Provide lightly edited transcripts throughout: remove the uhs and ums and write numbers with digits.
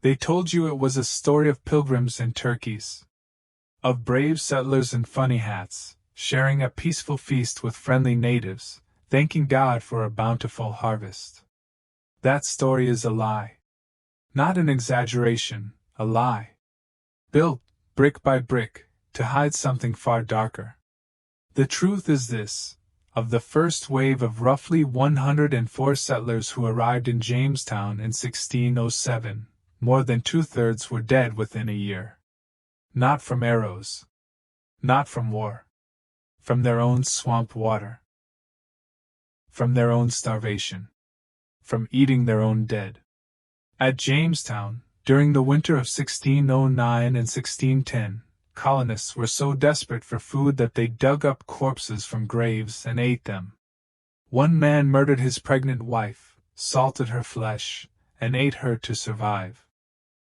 They told you it was a story of pilgrims and turkeys, of brave settlers in funny hats, sharing a peaceful feast with friendly natives, thanking God for a bountiful harvest. That story is a lie. Not an exaggeration, a lie. Built, brick by brick, to hide something far darker. The truth is this: of the first wave of roughly 104 settlers who arrived in Jamestown in 1607, more than 2/3 were dead within a year. Not from arrows. Not from war. From their own swamp water. From their own starvation. From eating their own dead. At Jamestown, during the winter of 1609 and 1610, colonists were so desperate for food that they dug up corpses from graves and ate them. One man murdered his pregnant wife, salted her flesh, and ate her to survive.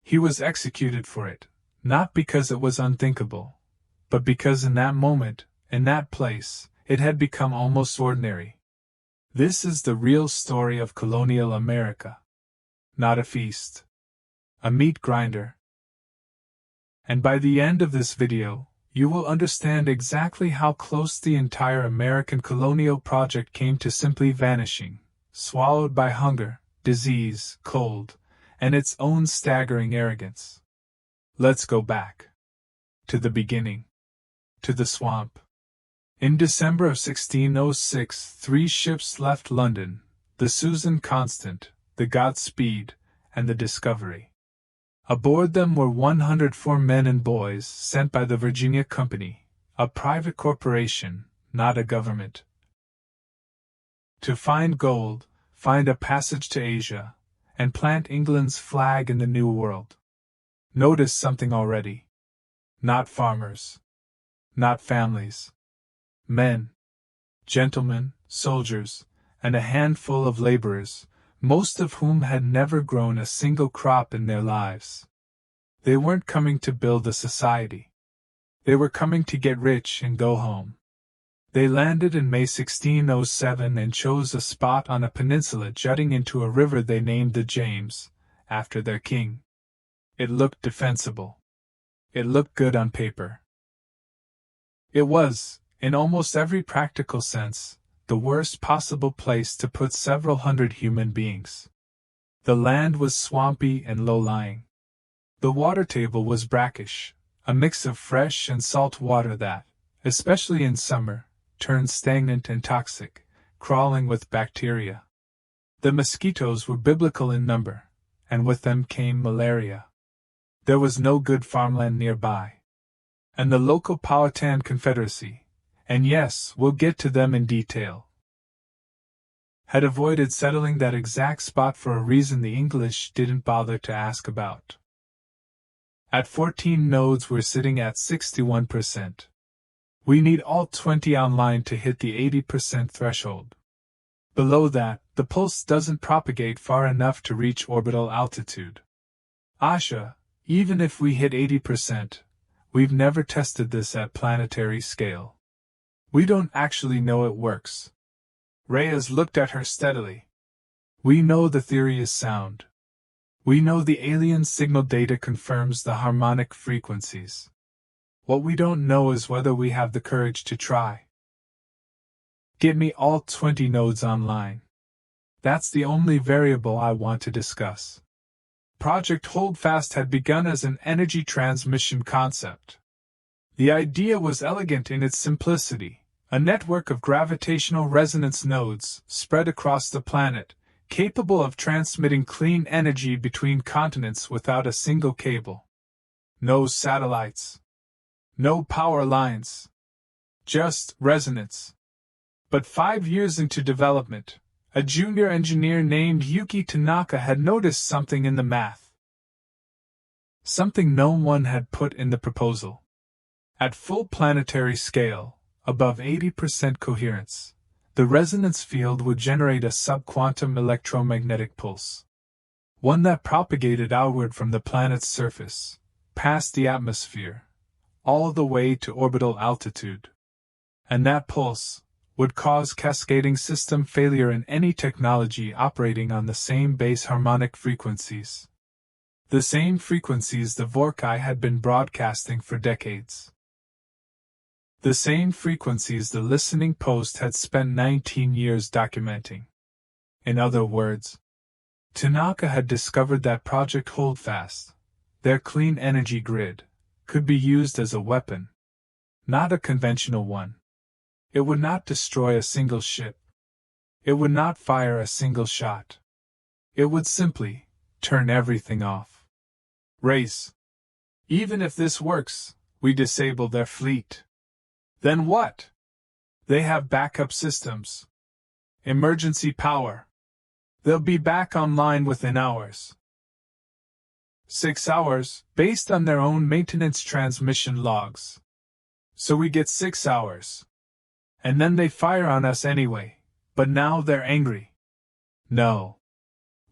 He was executed for it, not because it was unthinkable, but because in that moment, in that place, it had become almost ordinary. This is the real story of colonial America. Not a feast. A meat grinder. And by the end of this video, you will understand exactly how close the entire American colonial project came to simply vanishing, swallowed by hunger, disease, cold, and its own staggering arrogance. Let's go back. To the beginning. To the swamp. In December of 1606, 3 ships left London: the Susan Constant, the Godspeed, and the Discovery. Aboard them were 104 men and boys sent by the Virginia Company, a private corporation, not a government, to find gold, find a passage to Asia, and plant England's flag in the New World. Notice something already. Not farmers. Not families. Men, gentlemen, soldiers, and a handful of laborers, most of whom had never grown a single crop in their lives. They weren't coming to build a society. They were coming to get rich and go home. They landed in May 1607 and chose a spot on a peninsula jutting into a river they named the James, after their king. It looked defensible. It looked good on paper. It was, in almost every practical sense, the worst possible place to put several hundred human beings. The land was swampy and low-lying. The water table was brackish, a mix of fresh and salt water that, especially in summer, turned stagnant and toxic, crawling with bacteria. The mosquitoes were biblical in number, and with them came malaria. There was no good farmland nearby. And the local Powhatan Confederacy, and yes, we'll get to them in detail, had avoided settling that exact spot for a reason the English didn't bother to ask about. At 14 nodes we're sitting at 61%. We need all 20 online to hit the 80% threshold. Below that, the pulse doesn't propagate far enough to reach orbital altitude. Asha, even if we hit 80%, we've never tested this at planetary scale. We don't actually know it works. Reyes looked at her steadily. We know the theory is sound. We know the alien signal data confirms the harmonic frequencies. What we don't know is whether we have the courage to try. Get me all 20 nodes online. That's the only variable I want to discuss. Project Holdfast had begun as an energy transmission concept. The idea was elegant in its simplicity: a network of gravitational resonance nodes spread across the planet, capable of transmitting clean energy between continents without a single cable. No satellites. No power lines. Just resonance. But 5 years into development, a junior engineer named Yuki Tanaka had noticed something in the math. Something no one had put in the proposal. At full planetary scale, above 80% coherence, the resonance field would generate a subquantum electromagnetic pulse. One that propagated outward from the planet's surface, past the atmosphere, all the way to orbital altitude. And that pulse would cause cascading system failure in any technology operating on the same base harmonic frequencies. The same frequencies the Vorkai had been broadcasting for decades. The same frequencies the listening post had spent 19 years documenting. In other words, Tanaka had discovered that Project Holdfast, their clean energy grid, could be used as a weapon. Not a conventional one. It would not destroy a single ship. It would not fire a single shot. It would simply turn everything off. Race. Even if this works, we disable their fleet. Then what? They have backup systems. Emergency power. They'll be back online within hours. 6 hours, based on their own maintenance transmission logs. So we get 6 hours. And then they fire on us anyway, but now they're angry. No.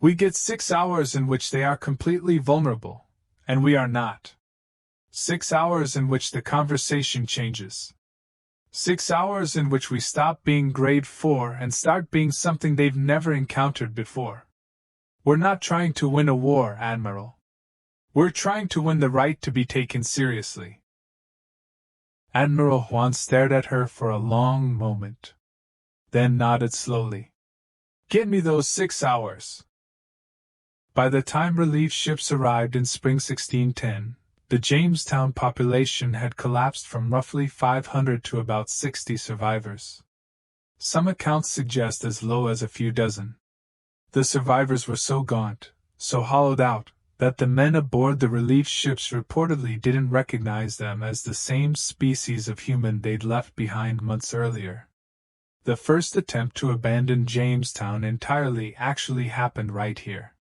We get 6 hours in which they are completely vulnerable, and we are not. 6 hours in which the conversation changes. 6 hours in which we stop being grade 4 and start being something they've never encountered before. We're not trying to win a war, Admiral. We're trying to win the right to be taken seriously. Admiral Juan stared at her for a long moment, then nodded slowly. Get me those 6 hours. By the time relief ships arrived in spring 1610, the Jamestown population had collapsed from roughly 500 to about 60 survivors. Some accounts suggest as low as a few dozen. The survivors were so gaunt, so hollowed out, that the men aboard the relief ships reportedly didn't recognize them as the same species of human they'd left behind months earlier. The first attempt to abandon Jamestown entirely actually happened right here.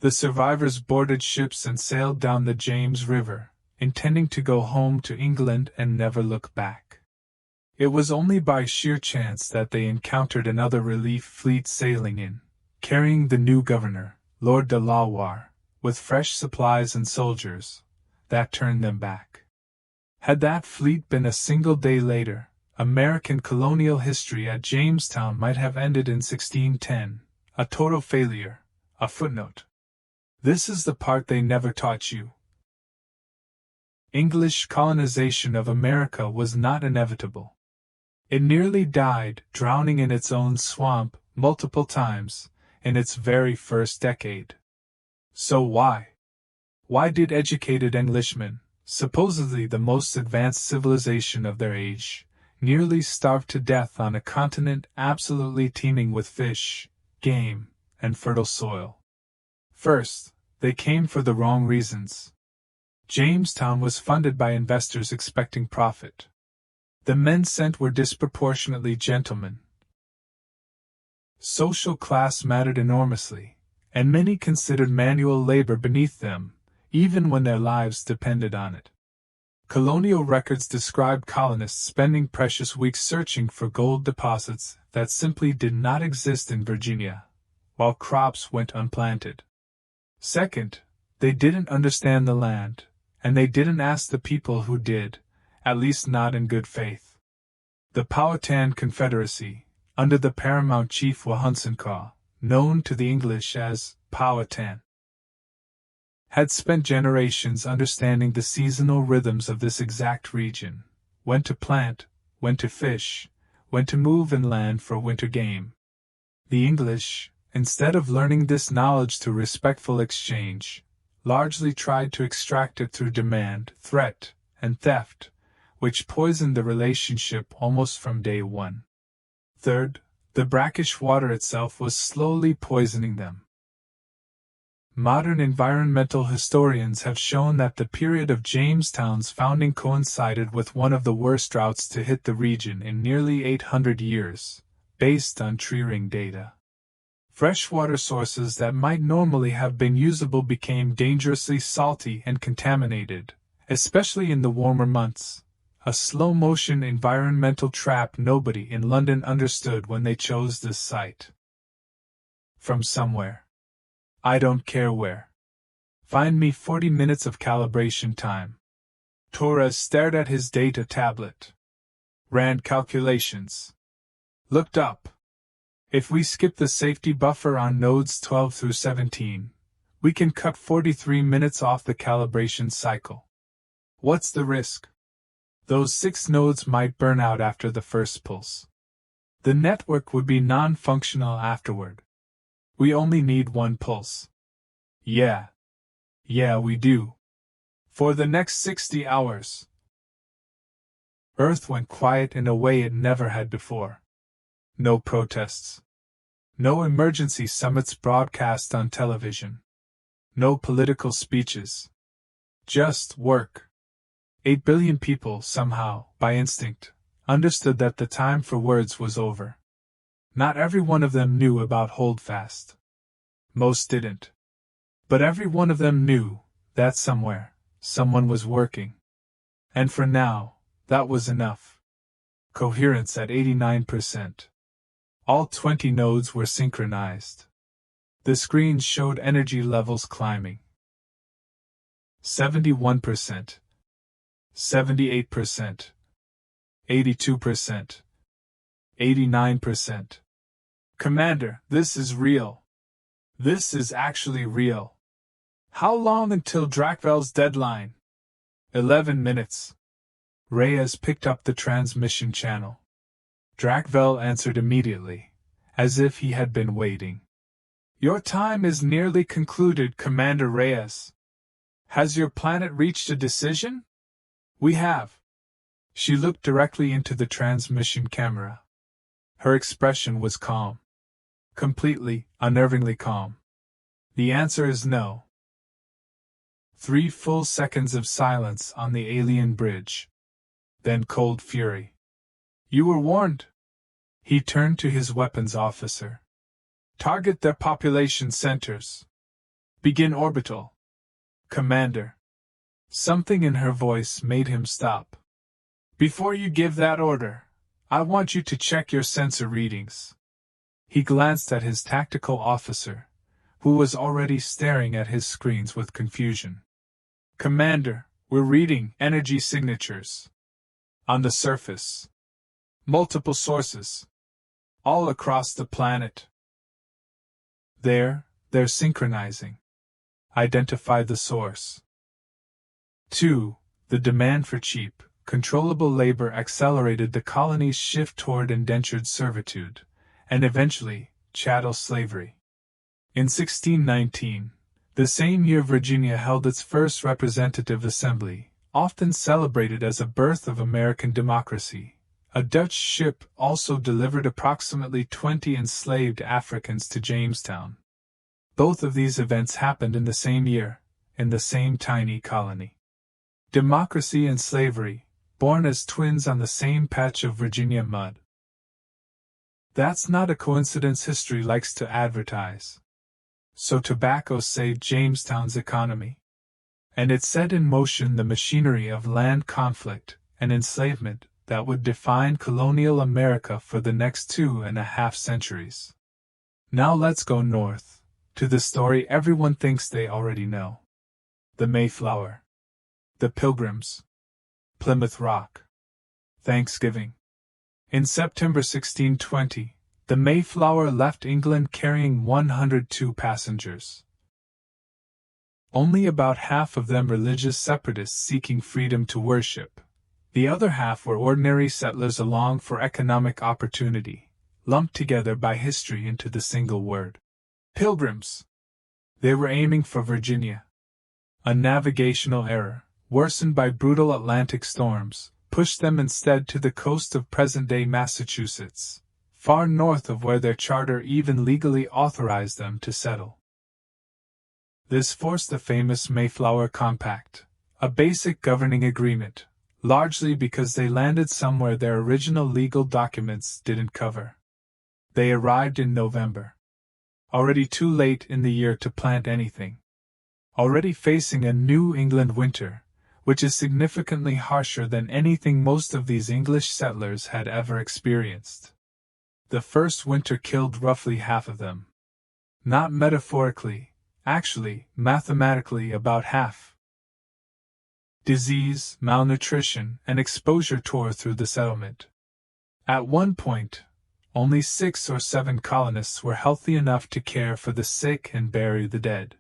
The survivors boarded ships and sailed down the James River, intending to go home to England and never look back. It was only by sheer chance that they encountered another relief fleet sailing in, carrying the new governor, Lord de Lawar, with fresh supplies and soldiers, that turned them back. Had that fleet been a single day later, American colonial history at Jamestown might have ended in 1610, a total failure, a footnote. This is the part they never taught you. English colonization of America was not inevitable. It nearly died, drowning in its own swamp, multiple times, in its very first decade. So why? Why did educated Englishmen, supposedly the most advanced civilization of their age, nearly starve to death on a continent absolutely teeming with fish, game, and fertile soil? First, they came for the wrong reasons. Jamestown was funded by investors expecting profit. The men sent were disproportionately gentlemen. Social class mattered enormously, and many considered manual labor beneath them, even when their lives depended on it. Colonial records describe colonists spending precious weeks searching for gold deposits that simply did not exist in Virginia, while crops went unplanted. Second, they didn't understand the land, and they didn't ask the people who did, at least not in good faith. The Powhatan Confederacy, under the paramount chief Wahunsenkaw, known to the English as Powhatan, had spent generations understanding the seasonal rhythms of this exact region, when to plant, when to fish, when to move inland for winter game. The English, instead of learning this knowledge through respectful exchange, largely tried to extract it through demand, threat, and theft, which poisoned the relationship almost from day one. Third, the brackish water itself was slowly poisoning them. Modern environmental historians have shown that the period of Jamestown's founding coincided with one of the worst droughts to hit the region in nearly 800 years, based on tree ring data. Freshwater sources that might normally have been usable became dangerously salty and contaminated, especially in the warmer months, a slow-motion environmental trap nobody in London understood when they chose this site. From somewhere. I don't care where. Find me 40 minutes of calibration time. Torres stared at his data tablet. Ran calculations. Looked up. If we skip the safety buffer on nodes 12 through 17, We can cut 43 minutes off the calibration cycle. What's the risk? Those 6 nodes might burn out after the first pulse. The network would be non-functional afterward. We only need 1 pulse. Yeah, we do. For the next 60 hours. Earth went quiet in a way it never had before. No protests. No emergency summits broadcast on television. No political speeches. Just work. 8 billion people somehow, by instinct, understood that the time for words was over. Not every one of them knew about holdfast. Most didn't. But every one of them knew that somewhere, someone was working. And for now, that was enough. Coherence at 89%. All 20 nodes were synchronized. The screens showed energy levels climbing. 71%. 78%. 82%. 89%. Commander, this is real. This is actually real. How long until Dracvel's deadline? 11 minutes. Reyes picked up the transmission channel. Dracvel answered immediately, as if he had been waiting. Your time is nearly concluded, Commander Reyes. Has your planet reached a decision? We have. She looked directly into the transmission camera. Her expression was calm. Completely, unnervingly calm. The answer is no. 3 full seconds of silence on the alien bridge. Then cold fury. You were warned. He turned to his weapons officer. Target their population centers. Begin orbital. Commander. Something in her voice made him stop. Before you give that order, I want you to check your sensor readings. He glanced at his tactical officer, who was already staring at his screens with confusion. Commander, we're reading energy signatures. On the surface. Multiple sources. All across the planet. They're synchronizing. Identify the source. 2. The demand for cheap, controllable labor accelerated the colony's shift toward indentured servitude, and eventually, chattel slavery. In 1619, the same year Virginia held its first representative assembly, often celebrated as a birth of American democracy, a Dutch ship also delivered approximately 20 enslaved Africans to Jamestown. Both of these events happened in the same year, in the same tiny colony. Democracy and slavery, born as twins on the same patch of Virginia mud. That's not a coincidence history likes to advertise. So tobacco saved Jamestown's economy. And it set in motion the machinery of land conflict and enslavement that would define colonial America for the next 2.5 centuries. Now let's go north, to the story everyone thinks they already know. The Mayflower. The Pilgrims. Plymouth Rock. Thanksgiving. In September 1620, the Mayflower left England carrying 102 passengers. Only about half of them religious separatists seeking freedom to worship. The other half were ordinary settlers along for economic opportunity, lumped together by history into the single word. Pilgrims. They were aiming for Virginia. A navigational error, worsened by brutal Atlantic storms, pushed them instead to the coast of present-day Massachusetts, far north of where their charter even legally authorized them to settle. This forced the famous Mayflower Compact, a basic governing agreement, largely because they landed somewhere their original legal documents didn't cover. They arrived in November. Already too late in the year to plant anything. Already facing a New England winter, which is significantly harsher than anything most of these English settlers had ever experienced. The first winter killed roughly half of them. Not metaphorically, actually, mathematically about half. Disease, malnutrition, and exposure tore through the settlement. At one point, only 6 or 7 colonists were healthy enough to care for the sick and bury the dead.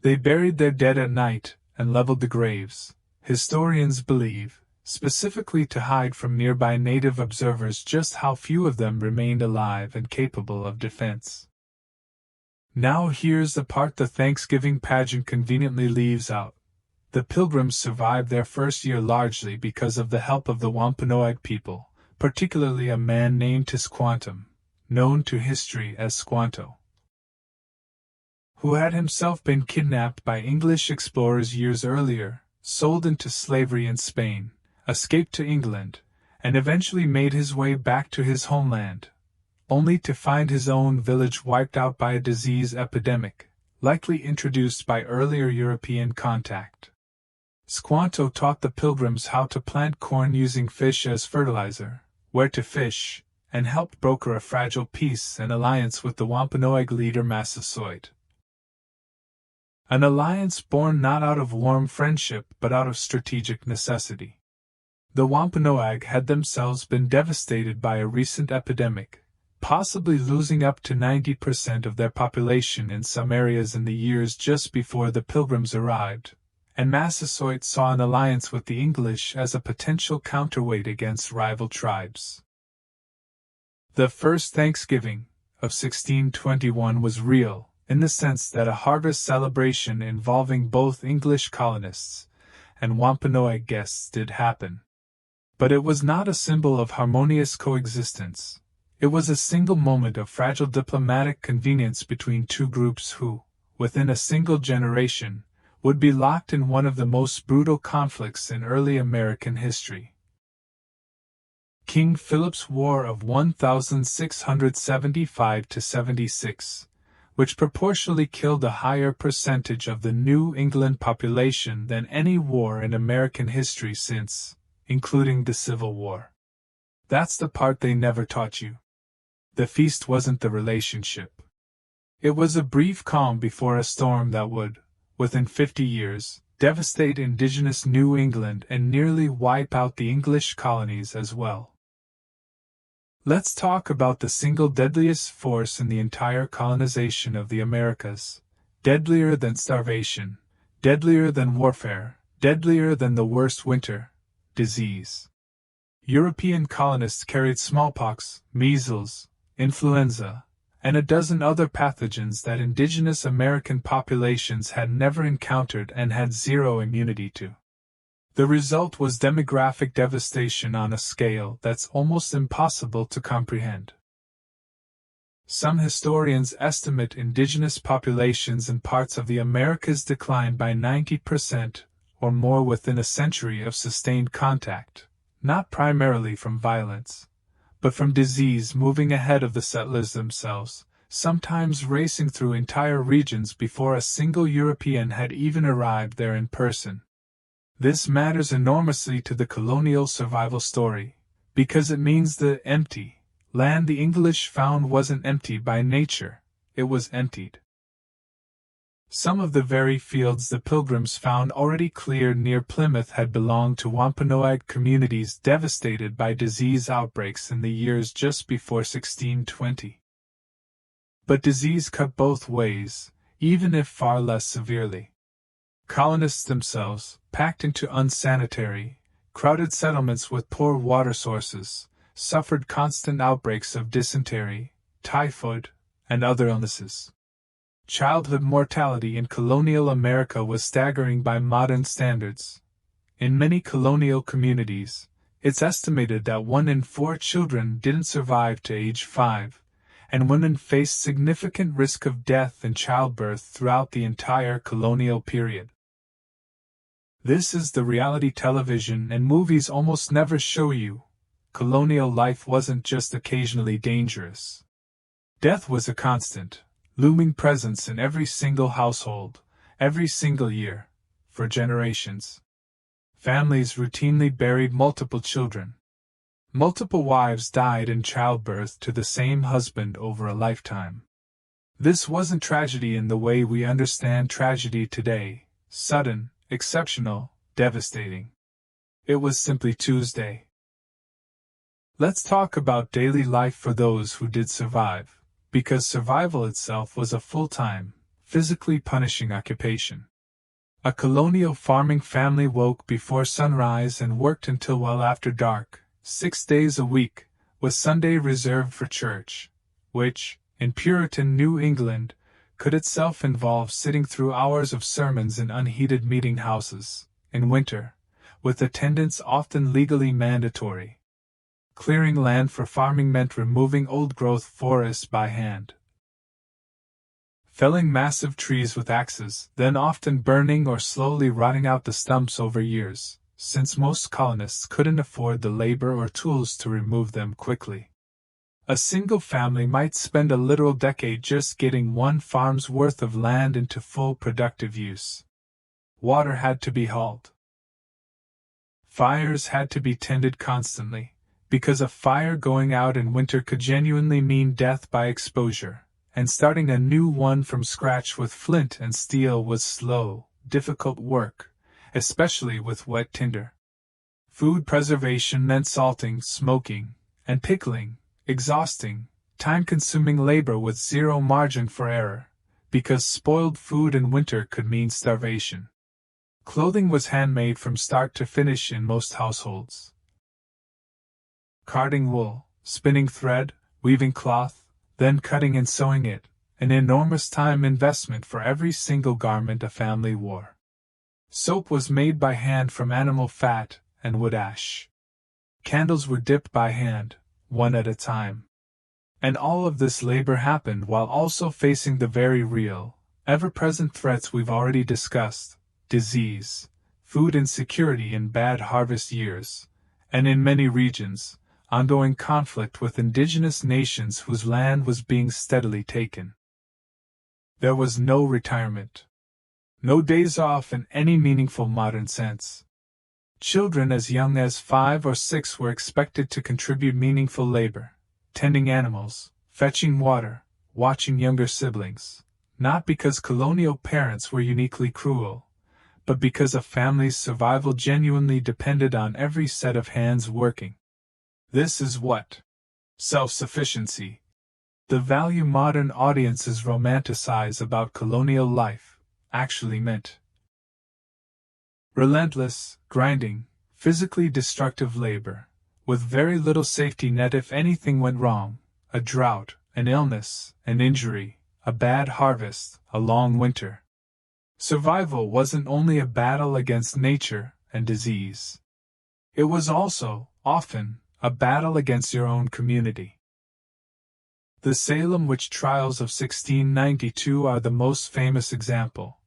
They buried their dead at night and leveled the graves, historians believe, specifically to hide from nearby native observers just how few of them remained alive and capable of defense. Now here's the part the Thanksgiving pageant conveniently leaves out. The Pilgrims survived their first year largely because of the help of the Wampanoag people, particularly a man named Tisquantum, known to history as Squanto, who had himself been kidnapped by English explorers years earlier, sold into slavery in Spain, escaped to England, and eventually made his way back to his homeland, only to find his own village wiped out by a disease epidemic, likely introduced by earlier European contact. Squanto taught the Pilgrims how to plant corn using fish as fertilizer, where to fish, and helped broker a fragile peace and alliance with the Wampanoag leader Massasoit. An alliance born not out of warm friendship but out of strategic necessity. The Wampanoag had themselves been devastated by a recent epidemic, possibly losing up to 90% of their population in some areas in the years just before the Pilgrims arrived, and Massasoit saw an alliance with the English as a potential counterweight against rival tribes. The first Thanksgiving of 1621 was real, in the sense that a harvest celebration involving both English colonists and Wampanoag guests did happen. But it was not a symbol of harmonious coexistence. It was a single moment of fragile diplomatic convenience between two groups who, within a single generation, would be locked in one of the most brutal conflicts in early American history. King Philip's War of 1675–76, which proportionally killed a higher percentage of the New England population than any war in American history since, including the Civil War. That's the part they never taught you. The feast wasn't the relationship. It was a brief calm before a storm that would, within 50 years, devastate indigenous New England and nearly wipe out the English colonies as well. Let's talk about the single deadliest force in the entire colonization of the Americas, deadlier than starvation, deadlier than warfare, deadlier than the worst winter, disease. European colonists carried smallpox, measles, influenza, and a dozen other pathogens that indigenous American populations had never encountered and had zero immunity to. The result was demographic devastation on a scale that's almost impossible to comprehend. Some historians estimate indigenous populations in parts of the Americas declined by 90% or more within a century of sustained contact, not primarily from violence, but from disease moving ahead of the settlers themselves, sometimes racing through entire regions before a single European had even arrived there in person. This matters enormously to the colonial survival story, because it means the empty land the English found wasn't empty by nature, it was emptied. Some of the very fields the Pilgrims found already cleared near Plymouth had belonged to Wampanoag communities devastated by disease outbreaks in the years just before 1620. But disease cut both ways, even if far less severely. Colonists themselves, packed into unsanitary, crowded settlements with poor water sources, suffered constant outbreaks of dysentery, typhoid, and other illnesses. Childhood mortality in colonial America was staggering by modern standards. In many colonial communities, it's estimated that 1 in 4 children didn't survive to age 5, and women faced significant risk of death in childbirth throughout the entire colonial period. This is the reality television and movies almost never show you. Colonial life wasn't just occasionally dangerous. Death was a constant, looming presence in every single household, every single year, for generations. Families routinely buried multiple children. Multiple wives died in childbirth to the same husband over a lifetime. This wasn't tragedy in the way we understand tragedy today, sudden, exceptional, devastating. It was simply Tuesday. Let's talk about daily life for those who did survive, because survival itself was a full-time, physically punishing occupation. A colonial farming family woke before sunrise and worked until well after dark, 6 days a week, with Sunday reserved for church, which, in Puritan New England, could itself involve sitting through hours of sermons in unheated meeting houses, in winter, with attendance often legally mandatory. Clearing land for farming meant removing old-growth forests by hand, felling massive trees with axes, then often burning or slowly rotting out the stumps over years, since most colonists couldn't afford the labor or tools to remove them quickly. A single family might spend a literal decade just getting one farm's worth of land into full productive use. Water had to be hauled. Fires had to be tended constantly, because a fire going out in winter could genuinely mean death by exposure, and starting a new one from scratch with flint and steel was slow, difficult work, especially with wet tinder. Food preservation meant salting, smoking, and pickling, exhausting, time-consuming labor with zero margin for error, because spoiled food in winter could mean starvation. Clothing was handmade from start to finish in most households. Carding wool, spinning thread, weaving cloth, then cutting and sewing it, an enormous time investment for every single garment a family wore. Soap was made by hand from animal fat and wood ash. Candles were dipped by hand, one at a time. And all of this labor happened while also facing the very real, ever-present threats we've already discussed: disease, food insecurity in bad harvest years, and in many regions, ongoing conflict with indigenous nations whose land was being steadily taken. There was no retirement. No days off in any meaningful modern sense. Children as young as 5 or 6 were expected to contribute meaningful labor, tending animals, fetching water, watching younger siblings, not because colonial parents were uniquely cruel, but because a family's survival genuinely depended on every set of hands working. This is what self-sufficiency, the value modern audiences romanticize about colonial life, actually meant. Relentless, grinding, physically destructive labor, with very little safety net if anything went wrong: a drought, an illness, an injury, a bad harvest, a long winter. Survival wasn't only a battle against nature and disease. It was also, often, a battle against your own community. The Salem witch trials of 1692 are the most famous example,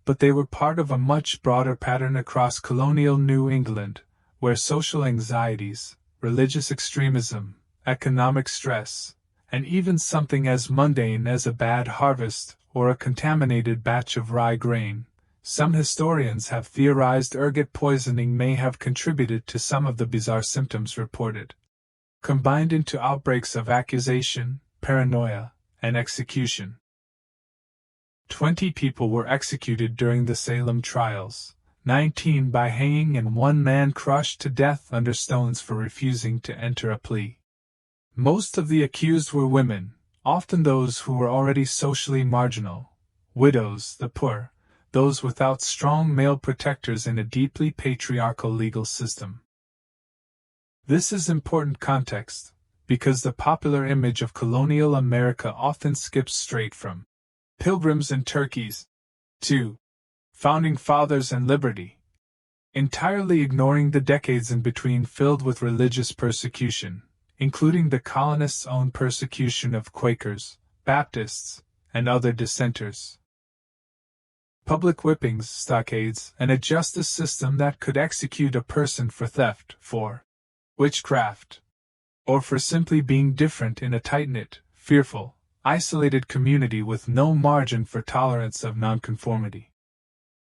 but they were part of a much broader pattern across colonial New England, where social anxieties, religious extremism, economic stress, and even something as mundane as a bad harvest or a contaminated batch of rye grain, some historians have theorized ergot poisoning may have contributed to some of the bizarre symptoms reported, combined into outbreaks of accusation, paranoia, and execution. 20 people were executed during the Salem trials, 19 by hanging and 1 man crushed to death under stones for refusing to enter a plea. Most of the accused were women, often those who were already socially marginal, widows, the poor, those without strong male protectors in a deeply patriarchal legal system. This is important context, because the popular image of colonial America often skips straight from pilgrims and turkeys to founding fathers and liberty, entirely ignoring the decades in between filled with religious persecution, including the colonists' own persecution of Quakers, Baptists, and other dissenters. Public whippings, stockades, and a justice system that could execute a person for theft, for witchcraft, or for simply being different in a tight-knit, fearful, isolated community with no margin for tolerance of nonconformity.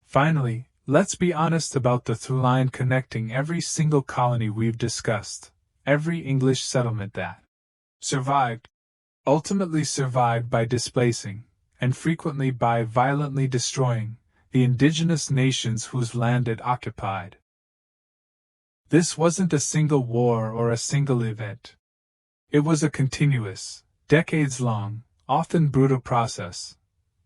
Finally, let's be honest about the through line connecting every single colony we've discussed, every English settlement that survived, ultimately survived by displacing, and frequently by violently destroying, the indigenous nations whose land it occupied. This wasn't a single war or a single event. It was a continuous, decades-long, often brutal process,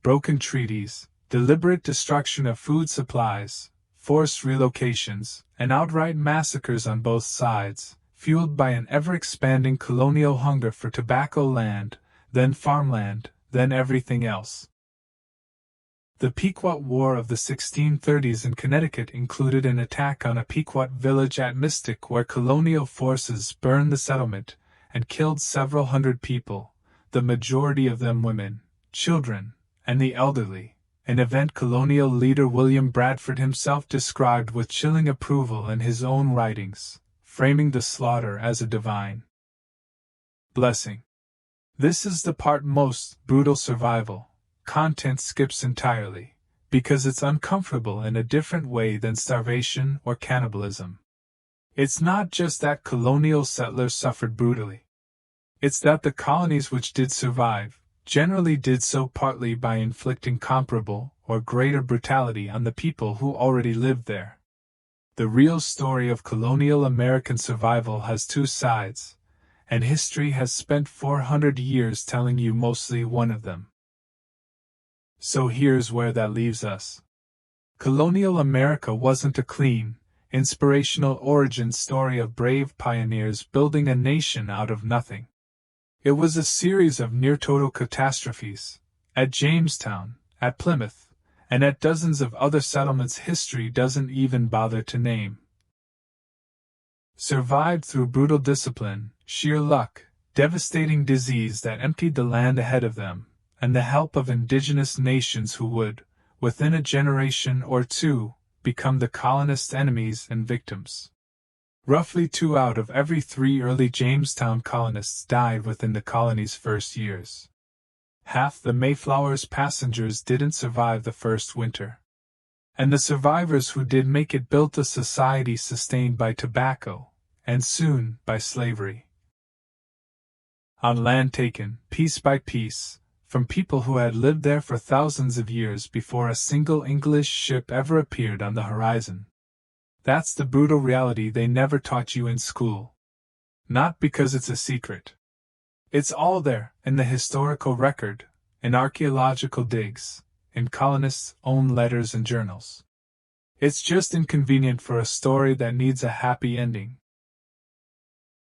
broken treaties, deliberate destruction of food supplies, forced relocations, and outright massacres on both sides, fueled by an ever-expanding colonial hunger for tobacco land, then farmland, then everything else. The Pequot War of the 1630s in Connecticut included an attack on a Pequot village at Mystic where colonial forces burned the settlement and killed several hundred people, the majority of them women, children, and the elderly, an event colonial leader William Bradford himself described with chilling approval in his own writings, framing the slaughter as a divine blessing. This is the part most brutal survival content skips entirely, because it's uncomfortable in a different way than starvation or cannibalism. It's not just that colonial settlers suffered brutally. It's that the colonies which did survive generally did so partly by inflicting comparable or greater brutality on the people who already lived there. The real story of colonial American survival has two sides, and history has spent 400 years telling you mostly one of them. So here's where that leaves us. Colonial America wasn't a clean, inspirational origin story of brave pioneers building a nation out of nothing. It was a series of near-total catastrophes, at Jamestown, at Plymouth, and at dozens of other settlements history doesn't even bother to name. Survived through brutal discipline, sheer luck, devastating disease that emptied the land ahead of them, and the help of indigenous nations who would, within a generation or two, become the colonists' enemies and victims. Roughly 2 out of every 3 early Jamestown colonists died within the colony's first years. Half the Mayflower's passengers didn't survive the first winter. And the survivors who did make it built a society sustained by tobacco, and soon by slavery. On land taken, piece by piece, from people who had lived there for thousands of years before a single English ship ever appeared on the horizon. That's the brutal reality they never taught you in school. Not because it's a secret. It's all there, in the historical record, in archaeological digs, in colonists' own letters and journals. It's just inconvenient for a story that needs a happy ending.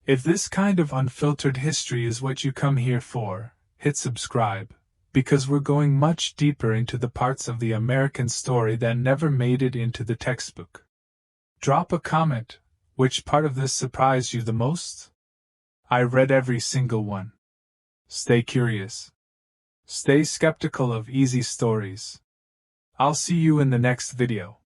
If this kind of unfiltered history is what you come here for, hit subscribe, because we're going much deeper into the parts of the American story that never made it into the textbook. Drop a comment. Which part of this surprised you the most? I read every single one. Stay curious. Stay skeptical of easy stories. I'll see you in the next video.